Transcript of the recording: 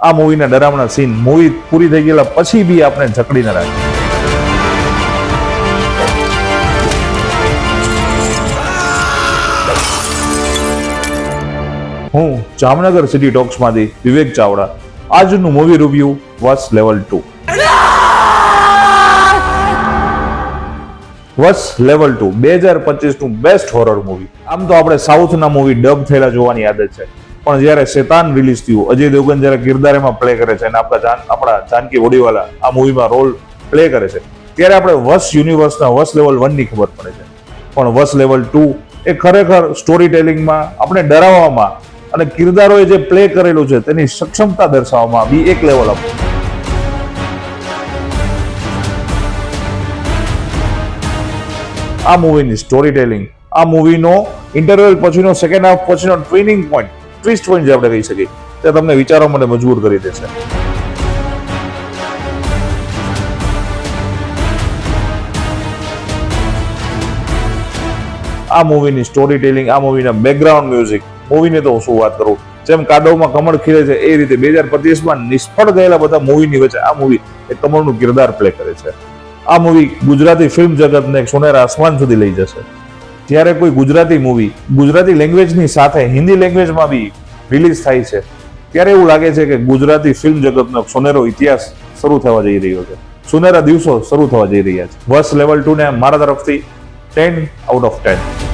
આ મૂવીના ડરામણા scene movie પૂરી થઈ ગયેલા પછી બી આપણે જકડીને રાખે. હું જામનગર સિટી ટોક્સમાંથી વિવેક ચાવડા. આજનું મૂવી રિવ્યુ વસ લેવલ 2. વસ લેવલ 2 2025 નું બેસ્ટ હોરર મૂવી. આમ તો આપણે સાઉથના મૂવી ડબ થયેલા જોવાની આદત છે, પણ જ્યારે શેતાન રિલીઝ થયું, અજય દેવગન જ્યારે કિરદાર એમાં પ્લે કરે છે અને આપણા જાનકી ઓડીવાલા આ મૂવીમાં રોલ પ્લે કરે છે, ત્યારે આપણે વસ યુનિવર્સના વસ લેવલ 1 ની ખબર પડે છે. પણ વસ લેવલ 2 એ ખરેખર સ્ટોરી ટેલિંગમાં આપણે ડરાવવામાં અને કિરદારોએ જે પ્લે કરેલું છે તેની સક્ષમતા દર્શાવવામાં બી એક લેવલ અપ. આ મૂવીની સ્ટોરી ટેલિંગ, આ મૂવીનો ઇન્ટરવલ પછીનો સેકન્ડ હાફ પછીનો ટ્વિનિંગ પોઈન્ટ, ટ્વિસ્ટ પોઈન્ટ જે આપણે કહી શકીએ, તે તમને વિચારવા માટે મજબૂર કરી દેશે. આ મૂવીની સ્ટોરી ટેલિંગ, આ મૂવીના બેકગ્રાઉન્ડ મ્યુઝિક, મૂવીની તો શું વાત કરું, જેમ કાદવમાં કમળ ખીલે છે એ રીતે 2025માં નિષ્ફળ ગયેલા બધા મૂવીની વચ્ચે આ મૂવી એક કમળનું કિરદાર પ્લે કરે છે. આ મૂવી ગુજરાતી ફિલ્મ જગતને એક સોનેરા આસમાન સુધી લઈ જશે. જ્યારે કોઈ ગુજરાતી મૂવી ગુજરાતી લેંગ્વેજની સાથે હિન્દી લેંગ્વેજમાં બી રિલીઝ થાય છે, ત્યારે એવું લાગે છે કે ગુજરાતી ફિલ્મ જગતનો સોનેરો ઇતિહાસ શરૂ થવા જઈ રહ્યો છે, સોનેરા દિવસો શરૂ થવા જઈ રહ્યા છે. વસ લેવલ 2 ને મારા તરફથી 10 out of 10.